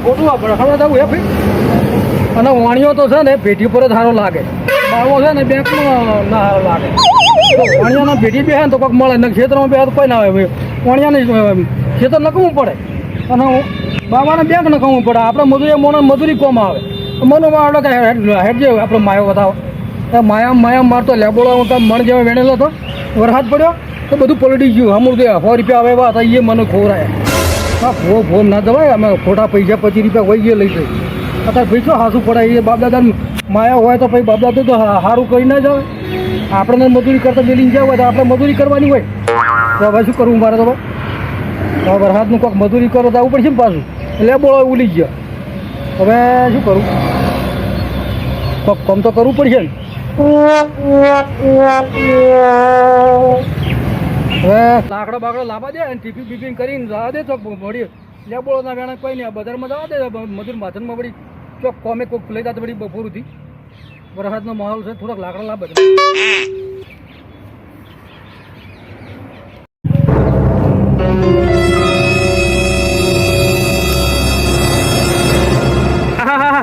ખોટું આપણે ખબર જવું એ ભાઈ અને વાણીઓ તો છે ને પેઢી પર જ સારો લાગે બાળકો છે ને બેંકમાં ના સારો લાગે તો વાણિયાના પેઢી બે ને તો કોઈક મળે ને ક્ષેત્રમાં બે તો કોઈ ના આવે વાણિયાને ખેતર નકવું પડે અને બાબાને બેંક નકવું પડે આપણે મજૂરી કોમ આવે મનમાં આપણે હેડ જે આપણે માયો બતાવો એ માયા મારતો લેબોળો મણ જેવો વેણેલો હતો વરસાદ પડ્યો તો બધું પલટી ગયું અમુક 100 રૂપિયા આવે એવા હતા એ મને ખોરાય હા ભો ના જવાય અમે ખોટા પૈસા 25 રૂપિયા હોય એ લઈ જઈએ અત્યારે પૈસો હાસું પડાય એ બાપદાદા માયા હોય તો પછી બાપદાદા તો સારું કરી ના જાવ આપણે મજૂરી કરતા બેલીને જાવ હોય તો આપણે મજૂરી કરવાની હોય તો હવે શું કરવું મારે તો ભાઈ વરસાદનું કોઈક મજૂરી કરો તો આવું પડશે ને પાછું એટલે બોલો ઉલી ગયા હવે શું કરું કોઈક કામ તો કરવું પડશે ને હવે લાકડો બાકડો લાવવા દે અને ટીપી બીપીને કરીને જવા દે તો વળી લેબોળો ના વેણા કોઈ નહીં બજારમાં જવા દે મજૂર માથનમાં વળી ચોક કોમે કોઈક લઈ જતા વળી બપોરથી વરસાદનો માહોલ છે થોડાક લાકડા લાવવા દે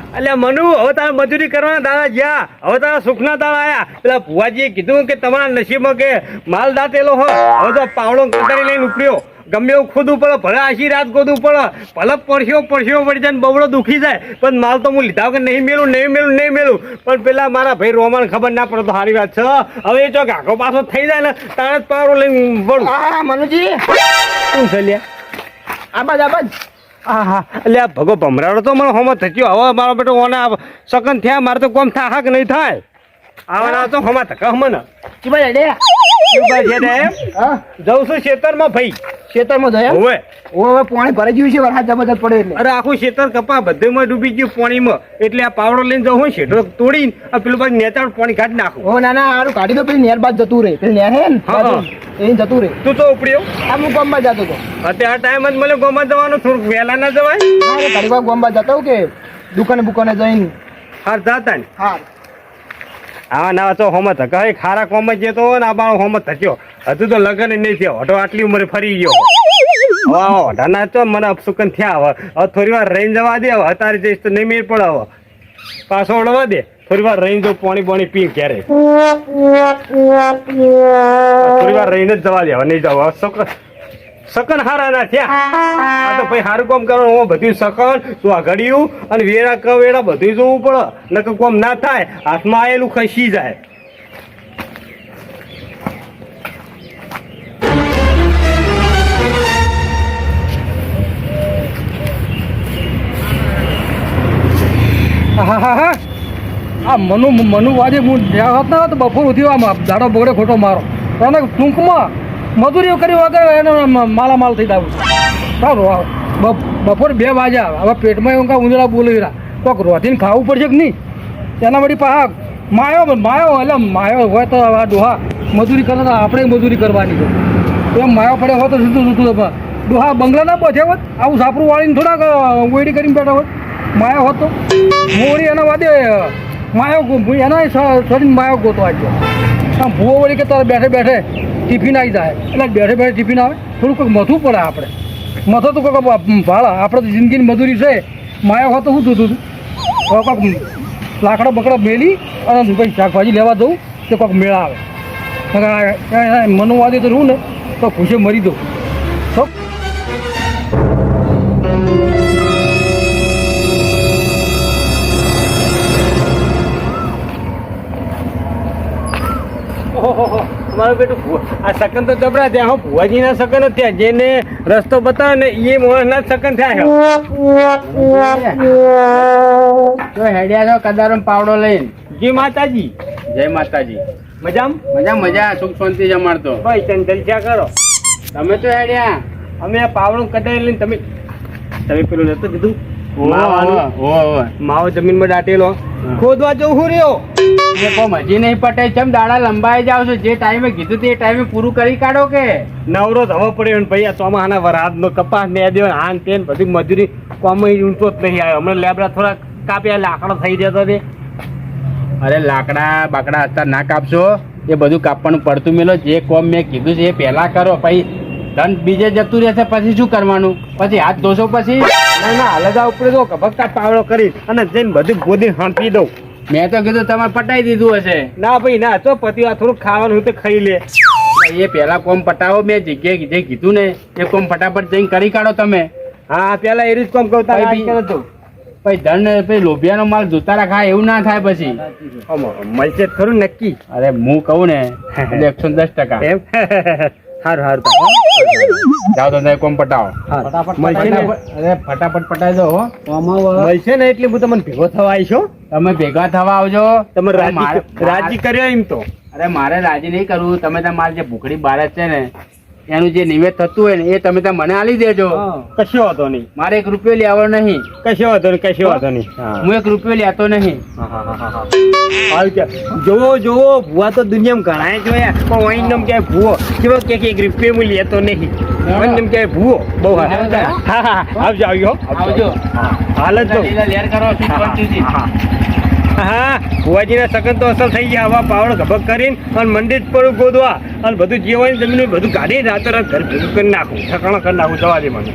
એટલે મનુ હવે તારે મજૂરી કરવાના દાડા ગયા હવે તારા સુખના દાડા આયા પેલા ભુવાજીએ કીધું કે તમારા નસીબમાં કે માલ દાંતેલો હોય હવે તો પાવડો કટારી લઈને ઉપડ્યો ગમે એવું ખોદવું પડે ભલે આશી રાત ખોદવું પડે ભલે પરસ્યો પડી જાય ને બવડો દુખી જાય પણ માલ તો હું લીધા કે નહીં મેલું પણ પેલા મારા ભાઈ રોમાન ખબર ના પડે તો સારી વાત છે હવે એ ચોક આખો પાછો થઈ જાય ને તારે જ પાવડો લઈને વળું મનુજી શું છે લ્યા આબાજ હા એટલે આ ભગો ભમરાડો તો મને હોમત થયો હવે મારો બેટો ઓને સકન થયા મારે તો કોમ થા કે નહીં થાય આવા તો હોમા થકા મને ચીબા ડે જઉં છું ખેતરમાં ભાઈ ખેતરમાં જયા હવે પાણી ભરાઈ ગયું છે વરસાદ જબરદસ્ત પડે એટલે અરે આખું ખેતર કપા બધેમાં ડૂબી ગયું પાણીમાં એટલે આ પાવડો લઈને જવું હોય શેઠો તોડીને આ પેલું બાજુ નેતાળ પાણી કાઢી નાખું ઓ ના સારું કાઢી દો પેલી નેર બાદ જતું રહે પેલી નેર હે ને એ જતું રહે તું તો ઉપડ્યો હું ગામમાં જતો હતો અત્યારે ટાઈમ જ મને ગામમાં જવાનું થોડુંક વહેલા ના જવાય ઘડી વાર ગામમાં જતો કે દુકાને જઈને હાર જાતા ને હા હા ના તો હોમત કઈ ખારા કોમ જ જતો ને આ બાળો હોમત થયો હજુ તો લગન નહીં થયો હટો આટલી ઉંમરે ફરી ગયો અઢાના તો મને અપસુકન થયા હવે થોડી વાર રહીને જવા દે હવે અત્યારે જઈશ તો નહીં મેળ પડે હવે પાછો ઓળવા દે થોડી વાર રહીને જો પાણી પી ક્યારે થોડી વાર રહીને જ જવા દે હવે નહીં જવા સકન હારા ના થયા આ તો ભાઈ સારું કામ કરવાનું બધું સકન તું આ ઘડિયું અને વેરા કવેરા બધું જોવું પડે નકર કોમ ના થાય હાથમાં આવેલું ખસી જાય આ મનુ વાજે હું જ્યાં હોત ના તો બપોર ઉઠી આમ દાડો બગડે ખોટો મારો અને ટૂંકમાં મજૂરીઓ કરી વગર એને માલામાલ થઈ જાવ સારું બપોર 2 વાગ્યા હવે પેટમાં એવું કાંઈ ઉંદરા બોલી રહ્યા કોઈક રોધીને ખાવું પડશે કે નહીં એના વળી પાછા માયો એટલે માયો હોય તો આ ડોહા મજૂરી કરે તો આપણે મજૂરી કરવાની છે એમ માયો પડે હોય તો સીધું ડોહા બંગલા ના પહોંચ્યા હોત આવું સાપરું વાળીને થોડાક ઓયડી કરીને બેઠા હોત માયો હોત તો મોડી એના વાદે માયો એના શરીર માયો ગોતો આવ્યો આમ ભૂવો વળી કે તારે બેઠે ટિફિન આવી જાય એટલે બેઠે ટિફિન આવે થોડું કંઈક મથવું પડે આપણે મથો તો કંઈક ભાડા આપણે તો જિંદગીની મજૂરી છે માયા હોય તો શું થતું હવે કંઈક લાકડા બકડા મેલી અને પછી શાકભાજી લેવા જવું તો કંઈક મેળા આવે મનોવાદી તો રહું ને તો ભૂસે મરી દઉં તો મારો બેટું આ સકન તો જબરા ત્યાં હું ભુવાજીના સકન જ થયા જેને રસ્તો બતાવે ને એ મોહના સકન થયા તો હેડ્યા છો કદારમ પાવડો લઈને જી માતાજી જય માતાજી મજા સુખ શાંતિ જમાડતો ભાઈ તમે જલસા કરો તમે તો હેડ્યા અમે આ પાવડો કદાઈ લઈને તમે પેલું નતું કીધું માવો જમીનમાં દાટેલો ખોદવા જવું હું રહ્યો હજી નહીં પટે ચમ દાડા લંબાઈ જાવ છો જે ટાઈમે કીધું તે ટાઈમે પૂરું કરી કાઢો કે નવરો થવો પડ્યો ને ભાઈ આ ચોમાહાના વરસાદનો કપાસ ને દે હાન તેન બધી મજૂરી કોમ ઊંચો જ નહીં આવ્યો હમણાં લેબડા થોડા કાપ્યા લાકડો થઈ જતો તે અરે લાકડા બાકડા અત્યારે ના કાપશો એ બધું કાપવાનું પડતું મેલો જે કોમ મેં કીધું છે એ પહેલા કરો પછી ધન બીજે જતું રહેશે પછી શું કરવાનું પછી હાથ ધોશો પછી ના ના હાલ જા ઉપર જો ભક્તા પાવડો કરી અને જઈને બધું ગોદી હાંપી દઉં. મેં તો કીધું તમારે પટાઈ દીધું હશે. ના ભાઈ ના ચો પતિ આ થોડું ખાવાનું હોય તો ખાઈ લે. એ પેલા કોમ પટાવો, મેં જગ્યાએ જે કીધું ને એ કોમ ફટાફટ જઈને કરી કાઢો તમે. હા પેલા એ રીત કોમ કરતા ભાઈ, પછી ધન પછી લોભિયાનો માલ જોતા રાખા એવું ના થાય પછી. મળશે જ ખરું નક્કી. અરે હું કહું ને એટલે 110%. એમ સારું સારું જાઓ તો તમે કોમ પટાવો. મળશે ને અરે ફટાફટ પટાઈ દો હો. મળશે ને એટલે હું તમને ભેગો થવા આવીશો. તમે ભેગા થવા આવજો. તમે મારે- રાજી કર્યો એમ તો. અરે મારે રાજી નહીં કરવું. તમે તમારે જે ભૂખડી બાળક છે ને એનું જે નિવેદ થતું હોય ને એ તમે ત્યાં મને આલી દેજો. કશો વાંધો નહીં. મારે 1 રૂપિયો લેવો નહીં. કશો વાંધો નહીં. કશો વાંધો નહીં. હું 1 રૂપિયો લેતો નહીં. હાલ કે જોવો જોવો ભૂવા તો દુનિયામાં ઘણા જોયા પણ વહી નામ ક્યાંય ભૂવો કેવો કે 1 રૂપિયા હું લેતો નહીં. મને નામ ક્યાંય ભૂવો બહુ હા હા આવજો આવજો આવજો. હાલ જ તો લેર કરો શાંતિથી. હા ભુવાજીના સગન તો અસર થઈ ગયા. આવા પાવડો ગભક કરીને અને મંદિર પર ગોદવા અને બધું જીવવાની જમીન બધું કાઢી રાતો રાત ઘર ભેગું કરી નાખું. ઠકાણા કરી નાખું. જવા દે મને.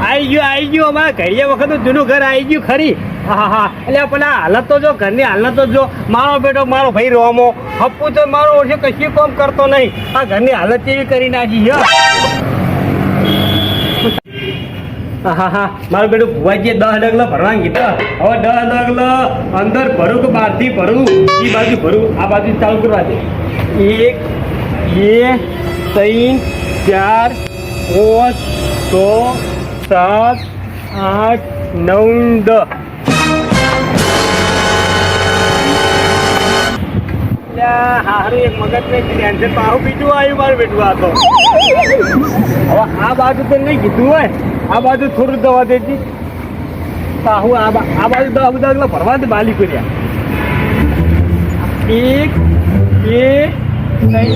આઈ ગયું અમારા ઘડિયા વખત જૂનું ઘર આવી ગયું ખરી. એટલે પેલા હાલત તો જો ઘરની હાલત તો જો મારો બેટો મારો ભાઈ રોમો હપ્પુ તો મારો ઓછે કશું કામ કરતો નહીં. આ ઘરની હાલત એવી કરી નાખી છે. મારો બેટો ભુવાજીએ 10 ડગલા ભરવા કીધા. હવે 10 ડગલા અંદર ભરું કે બહારથી ભરું એ બાજુ ભરું આ બાજુ ચાલુ કરવા દે. 1 2 3 4 5 6 7 8 9 10. હારું એક મગજ નહીં ટેન્શન પાહું બીજું આવ્યું મારું બેટું. આ તો હવે આ બાજુ તો નહીં કીધું હોય. આ બાજુ થોડું દવા દેતી પાહું આ બાજુ 10 ડગલા ભરવા દે બાલી કર્યા. 1 2 3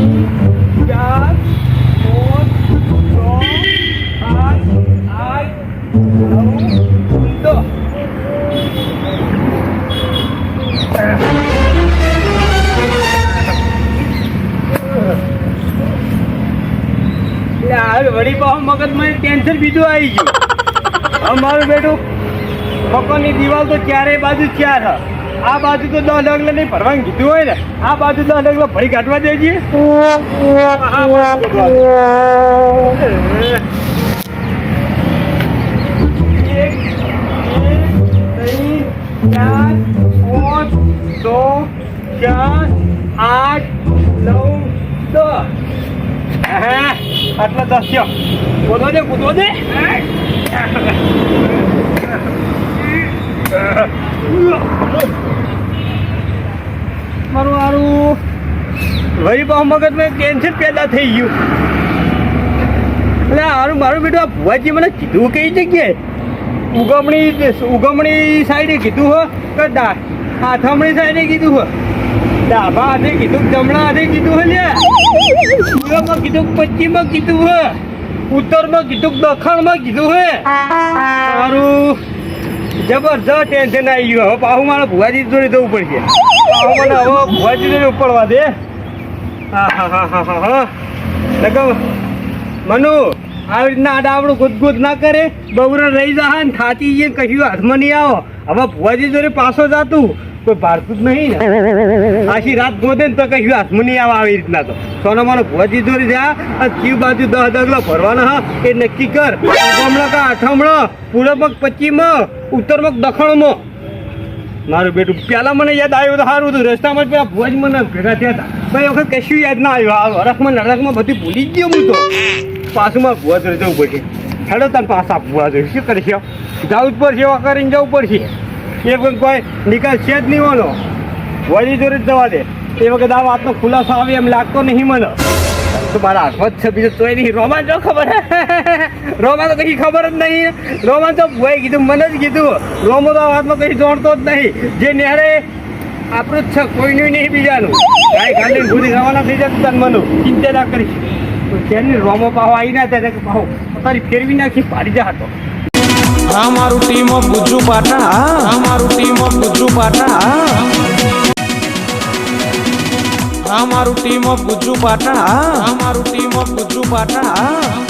4 વળી પાછું મગજમાં ટેન્શન બીજું આવી ગયું. અમારું બેટું મકાનની દિવાલ તો ચારે બાજુ 4 હ. આ બાજુ તો 10 ડગલા નહીં ભરવાનું કીધું હોય ને આ બાજુ 10 ડગલા ભરી કાઢવા દેજે. 8 9 10 થયો. કૂદો દે કૂદો દે. મારું હારું વળી બહુ મગજમાં ટેન્શન પેદા થઈ ગયું. એટલે હારું મારું બેટું આ ભુવાજી મને કીધું કઈ જગ્યાએ ઉગમણી સાઈડે કીધું હો કે આથમણી સાઈડે કીધું હો ડાબા હાથે કીધું જમણા હાથે કીધું હો લે પૂર્વમાં કીધું પશ્ચિમમાં કીધું હે ઉત્તરમાં કીધું દક્ષિણમાં કીધું હે. મારું જબરજસ્ત ટેન્શન આવી ગયું. હવે પાછું મારે ભુવાજી જોડે જવું પડશે. પાછું મને હવે ભુવાજી જોડે ઉપડવા દે. હા મનુ આવી રીતના આડાવડું ગુદગુદ ના કરે. બબરો રહી જા ને થાચી જઈએ કશું હાથમાં નહીં આવો. હવે ભુવાજી જોડે પાછો જાતું કોઈ ભારતું જ નહીં ને આખી રાત ગોદે ને તો કશું હાથમાં નહીં આવે. આવી રીતના તો સોનો માનો ભુવાજી જોડે જા અને ચીવ બાજુ 10 ડગલા ભરવાના હા એ નક્કી કર. ઉગમણો કે આઠમણો પૂર્વમાં પશ્ચિમમાં ઉત્તરમાં દક્ષિણમાં. મારું બેટું પેલા મને યાદ આવ્યું તો સારું હતું. રસ્તામાં પેલા ભુવાજી મને ભેગા થયા હતા. ભાઈ વખત કશું યાદ ના આવ્યું. હરખમાં નરખમાં બધું ભૂલી ગયો હું તો. પાછું મારે ભુવા જોડે જવું પડશે. હેડો તને પાછા ભુવા જોડે શું કરશે જવું જ પડશે. એવા કરીને જવું પડશે. એ પણ કોઈ નિકાલ છે જ નહીં હોનો. ભુવાજી જોડે જ જવા દે. એ વખત આ વાતનો ખુલાસો આવે એમ લાગતો નહીં મને. તો મારા હાથમાં જ છે બીજું તોય નહીં. રોમાન જો ખબર રોમાન તો કઈ ખબર જ નહીં. રોમાન તો ભુવાએ કીધું મને જ કીધું. રોમો તો આ વાતમાં કઈ જોડતો જ નહીં. જે નેરે આપણું જ છે કોઈનું નહીં બીજાનું. ગાય ગાડીને ભૂલી રવાના થઈ જતું તને મનું ચિંતા ના કરીશ. તેની રોમો પાહો આવી ના ત્યારે પાહો તારી ફેરવી નાખી પાડી જા હતો. અમારું ટીમ ઓફ ગુજ્જુ પાટણ, અમારું ટીમ ઓફ ગુજ્જુ પાટણ, અમારું ટીમ ઓફ ગુજ્જુ પાટણ, અમારું ટીમ ઓફ ગુજ્જુ પાટણ.